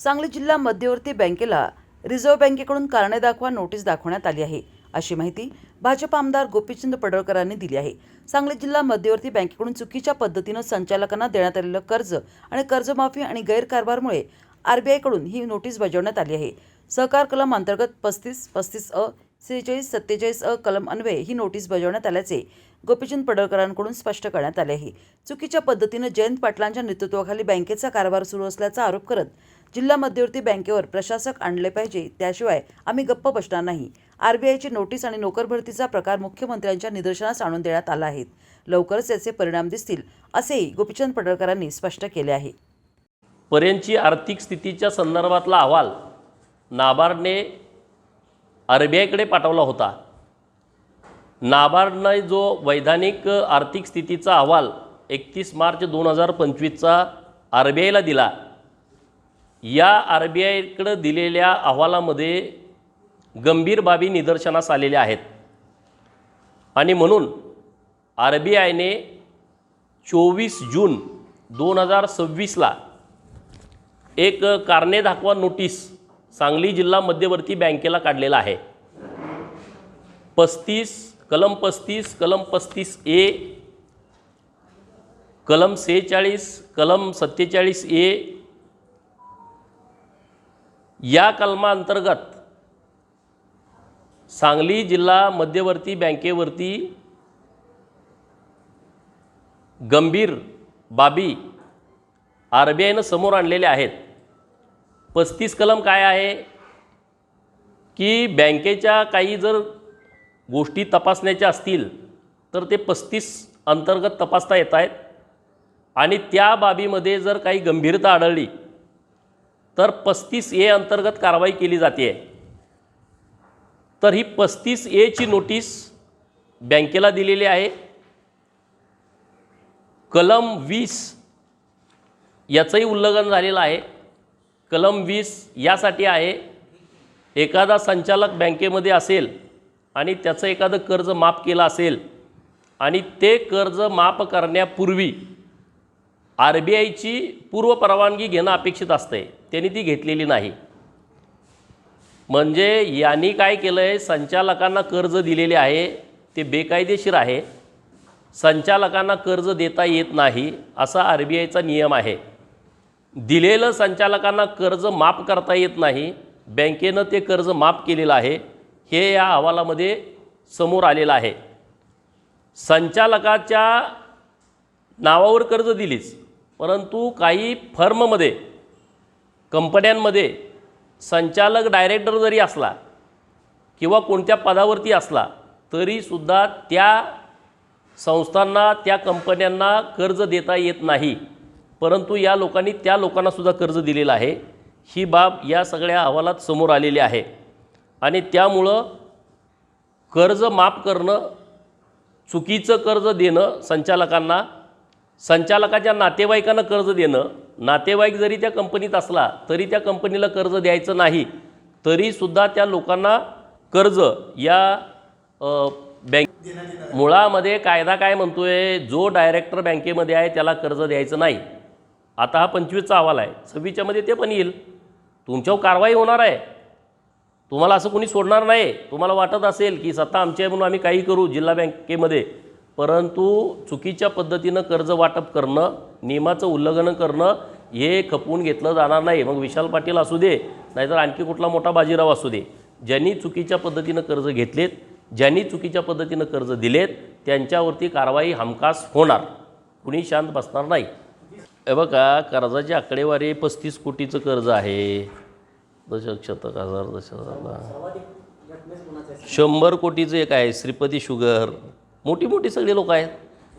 सांगली जिल्हा मध्यवर्ती बँकेला रिझर्व्ह बँकेकडून कारणे दाखवा नोटीस दाखवण्यात आली आहे, अशी माहिती भाजप आमदार गोपीचंद पडळकरांनी दिली आहे। सांगली जिल्हा मध्यवर्ती बँकेकडून चुकीच्या पद्धतीने संचालकांना देण्यात आलेलं कर्ज आणि कर्जमाफी आणि गैरकारभारामुळे आरबीआयकडून ही नोटीस बजावण्यात आली आहे। सहकार कलम अंतर्गत 35, 35A, 46, 47A कलम अन्वये ही नोटीस बजावण्यात आल्याचे गोपीचंद पडळकरांकडून स्पष्ट करण्यात आले आहे। चुकीच्या पद्धतीने जयंत पाटलांच्या नेतृत्वाखाली बँकेचा कारभार सुरू असल्याचा आरोप करत जिल्हा मध्यवर्ती बँकेवर प्रशासक आणले पाहिजे, त्याशिवाय आम्ही गप्प बसणार नाही। आरबीआयची नोटीस आणि नोकर भरतीचा प्रकार मुख्यमंत्र्यांच्या निदर्शनास आणून देण्यात आला आहे। लवकरच याचे परिणाम दिसतील, असेही गोपीचंद पडळकरांनी स्पष्ट केले आहे। पर्यंतची आर्थिक स्थितीच्या संदर्भातला अहवाल नाबार्डने आरबीआयकडे पाठवला होता। नाबार्डने जो वैधानिक आर्थिक स्थितीचा अहवाल 31 मार्च 2025चा आरबीआयला दिला, या आरबीआयकडे दिलेल्या अहवालामध्ये गंभीर बाबी निदर्शनास आलेल्या आहेत आणि म्हणून आरबीआयने 24 जून 2026ला एक कारणे दाखवा नोटीस सांगली जिल्हा मध्यवर्ती बँकेला काढलेला आहे। कलम 35, कलम 35A, कलम 46, कलम 47A या कलमांतर्गत सांगली जिल्हा मध्यवर्ती बँकेवरती गंभीर बाबी आरबीआयनं समोर आणलेल्या आहेत। 35 कलम काय आहे की बँकेच्या काही जर गोष्टी तपासण्याच्या असतील तर ते 35 अंतर्गत तपासता येत आहेत आणि त्या बाबीमध्ये जर काही गंभीरता आढळली तर 35A अंतर्गत कारवाई केली जाते। तर ही 35A ची नोटीस बँकेला दिलेली आहे। कलम 20 याचंही उल्लंघन झालेलं आहे। कलम 20 यासाठी आहे, एखादा संचालक बँकेमध्ये असेल आणि त्याचं एखादं कर्ज माफ केलं असेल आणि ते कर्ज माफ करण्यापूर्वी आरबीआयची पूर्व परवानगी घेणं अपेक्षित असते, त्यांनी ती घेतलेली नाही। म्हणजे यांनी काय केलं आहे, संचालकांना कर्ज दिलेले आहे ते बेकायदेशीर आहे। संचालकांना कर्ज देता येत नाही असा आरबीआयचा नियम आहे। दिलेलं संचालकांना कर्ज माफ करता येत नाही, बँकेनं ते कर्ज माफ केलेलं आहे, हे या अहवालामध्ये समोर आलेलं आहे। संचालकाच्या नावावर कर्ज दिलीच, परंतु काही फर्ममध्ये कंपन्यांमध्ये संचालक डायरेक्टर जरी असला किंवा कोणत्या पदावरती असला तरीसुद्धा त्या संस्थांना त्या कंपन्यांना कर्ज देता येत नाही, परंतु या लोकांनी त्या लोकांनासुद्धा कर्ज दिलेलं आहे। ही बाब या सगळ्या अहवालात समोर आलेली आहे आणि त्यामुळं कर्ज माफ करणं, चुकीचं कर्ज देणं संचालकांना, संचालकाच्या नातेवाईकांना कर्ज देणं, नातेवाईक जरी त्या कंपनीत असला तरी त्या कंपनीला कर्ज द्यायचं नाही, तरीसुद्धा त्या लोकांना कर्ज या बँक मुळामध्ये कायदा काय म्हणतोय, जो डायरेक्टर बँकेमध्ये आहे त्याला कर्ज द्यायचं नाही। आता हा 25चा अहवाल आहे, 26च्या मध्ये ते पण येईल, तुमच्यावर कारवाई होणार आहे। तुम्हाला असं कोणी सोडणार नाही। तुम्हाला वाटत असेल की सत्ता आमची आहे म्हणून आम्ही काही करू जिल्हा बँकेमध्ये, परंतु चुकीच्या पद्धतीनं कर्ज वाटप करणं, नियमाचं उल्लंघन करणं हे खपवून घेतलं जाणार नाही। मग विशाल पाटील असू दे, नाहीतर आणखी कुठला मोठा बाजीराव असू दे, ज्यांनी चुकीच्या पद्धतीनं कर्ज घेतलेत, ज्यांनी चुकीच्या पद्धतीनं कर्ज दिलेत, त्यांच्यावरती कारवाई हमखास होणार, कुणी शांत बसणार नाही। हे बघा, कर्जाची आकडेवारी 35 कोटीचं कर्ज आहे, दशशतक हजार दशहजारला 100 कोटीचं एक आहे श्रीपती शुगर, मोठी मोठी सगळी लोक आहेत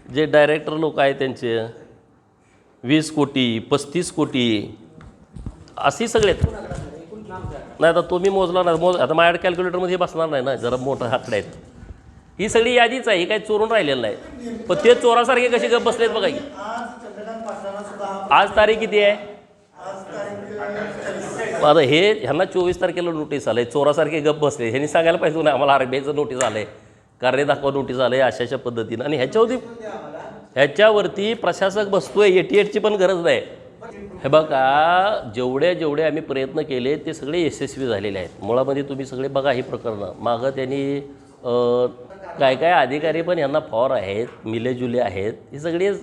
जे डायरेक्टर लोक आहेत त्यांचे 20 कोटी 35 कोटी अशी सगळे नाही। आता तो मी मोजला नाही, आता माझ्या कॅल्क्युलेटरमध्ये बसणार नाही ना, जरा मोठं आकडे आहेत। ही सगळी यादीच आहे, ही काही चोरून राहिलेलं नाही, पण ते चोरासारखे कसे गप बसलेत बघा की। आज तारीख किती आहे? आता हे ह्यांना 24 तारखेला नोटीस आलं आहे, चोरासारखे गप बसले, ह्यांनी सांगायला पाहिजे नाही आम्हाला आरबीआयचं नोटीस आलं आहे, कारणे दाखवा नोटीस आलं आहे अशा पद्धतीनं, आणि ह्याच्यावरती प्रशासक बसतोय, 88ची पण गरज नाही। हे बघा, जेवढे आम्ही प्रयत्न केले ते सगळे यशस्वी झालेले आहेत. मुळामध्ये तुम्ही सगळे बघा ही प्रकरणं. मागं त्यांनी काय अधिकारी पण यांना फॉर आहेत, मिलेजुले आहेत, हे सगळे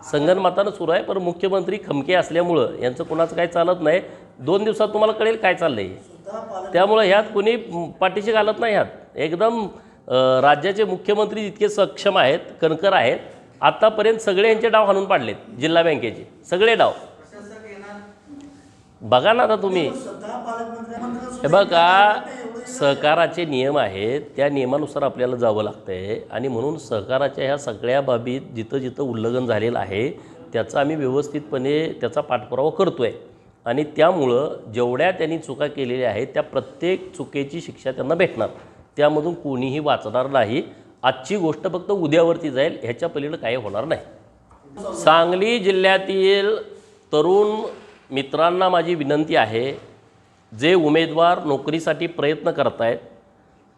संगनमतानं सुरू आहे. पण मुख्यमंत्री खमके असल्यामुळं यांचं कुणाचं काय चालत नाही. 2 दिवसात तुम्हाला कळेल काय चाललं आहे. त्यामुळं ह्यात कुणी पाठीशी घालत नाही. ह्यात एकदम राज्याचे मुख्यमंत्री इतके सक्षम आहेत, कणकर आहेत. आत्तापर्यंत सगळे यांचे डाव हाणून पाडलेत. जिल्हा बँकेचे सगळे डाव बघा ना. आता तुम्ही हे बघा, सहकाराचे नियम आहेत, त्या नियमानुसार आपल्याला जावं लागतं आहे. आणि म्हणून सहकाराच्या ह्या सगळ्या बाबीत जिथं जिथं उल्लंघन झालेलं आहे त्याचा आम्ही व्यवस्थितपणे त्याचा पाठपुरावा करतो आहे. आणि त्यामुळं जेवढ्या त्यांनी चुका केलेल्या आहेत त्या प्रत्येक चुकीची शिक्षा त्यांना भेटणार. त्यामधून कोणीही वाचणार नाही. आजची गोष्ट फक्त उद्यावरती जाईल, ह्याच्या पलीकडे काही होणार नाही. सांगली जिल्ह्यातील तरुण मित्रांना माझी विनंती आहे, जे उमेदवार नोकरीसाठी प्रयत्न करत आहेत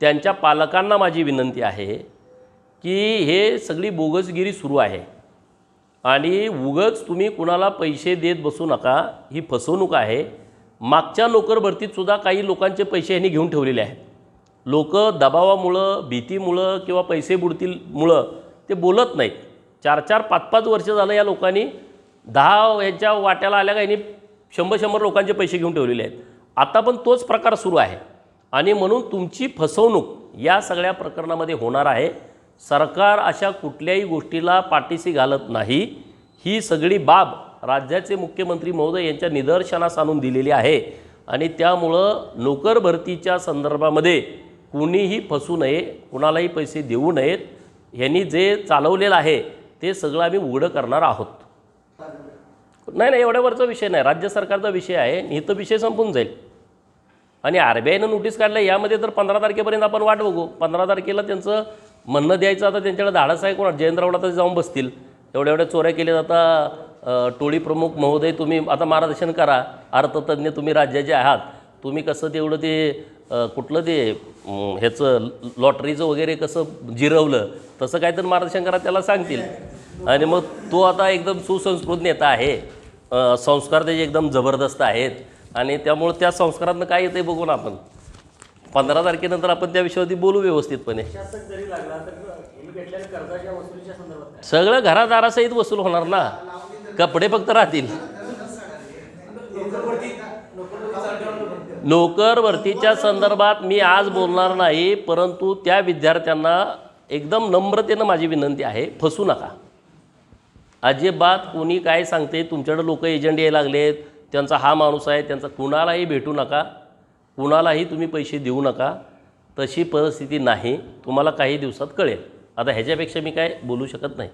त्यांच्या पालकांना माझी विनंती आहे की हे सगळी बोगसगिरी सुरू आहे आणि उगाच तुम्ही कुणाला पैसे देत बसू नका. ही फसवणूक आहे. मागच्या नोकर भरतीतसुद्धा काही लोकांचे पैसे ह्यांनी घेऊन ठेवलेले आहेत. लोक दबावामुळं, भीतीमुळं किंवा पैसे बुडतीलमुळं ते बोलत नाहीत. 4-4, 5-5 वर्ष झालं या लोकांनी 10 ह्याच्या वाट्याला आल्या का यांनी 100-100 लोकांचे पैसे घेऊन ठेवलेले आहेत. आता पण तोच प्रकार सुरू आहे आणि म्हणून तुमची फसवणूक या सगळ्या प्रकरणामध्ये होणार आहे. सरकार अशा कुठल्याही गोष्टीला पाठीशी घालत नाही. ही सगळी बाब राज्याचे मुख्यमंत्री महोदय यांच्या निदर्शनास आणून दिलेली आहे आणि त्यामुळं नोकर भरतीच्या संदर्भामध्ये कुणीही फसू नये, कुणालाही पैसे देऊ नयेत. ह्यांनी जे चालवलेलं आहे ते सगळं आम्ही उघडं करणार आहोत. नाही, एवढ्यावरचा विषय नाही, राज्य सरकारचा विषय आहे. इथं विषय संपून जाईल. आणि RBIनं नोटीस काढलं यामध्ये तर 15 तारखेपर्यंत आपण वाट बघू. 15 तारखेला त्यांचं म्हणणं द्यायचं. आता त्यांच्याकडे धाडस आहे कोणा? जयंतरावला तर जाऊन बसतील. एवढ्या चोऱ्या केल्या. आता टोळी प्रमुख महोदय तुम्ही आता मार्गदर्शन करा. अर्थतज्ञ तुम्ही राज्याचे आहात. तुम्ही कसं तेवढं ते कुठलं ते ह्याचं लॉटरीचं वगैरे कसं जिरवलं तसं काहीतरी मार्गदर्शन करा, त्याला सांगतील. आणि मग तो आता एकदम सुसंस्कृत नेता आहे. संस्कार त्याचे एकदम जबरदस्त आहेत आणि त्यामुळं त्या संस्कारातनं काय येतं बघून आपण 15 तारखेनंतर आपण त्या विषयावरती बोलू व्यवस्थितपणे. सगळं घरादारासहित वसूल होणार ना. कपडे फक्त राहतील. नोकर भरतीच्या संदर्भात मी आज बोलणार नाही, परंतु त्या विद्यार्थ्यांना एकदम नम्रतेनं माझी विनंती आहे, फसू नका. अजिबात कोणी काय सांगते तुमच्याकडे लोक एजंट यायला लागलेत, त्यांचा हा माणूस आहे, त्यांचा कुणालाही भेटू नका, कुणालाही तुम्ही पैसे देऊ नका. तशी परिस्थिती नाही. तुम्हाला काही दिवसात कळेल. आता ह्याच्यापेक्षा मी काय बोलू शकत नाही.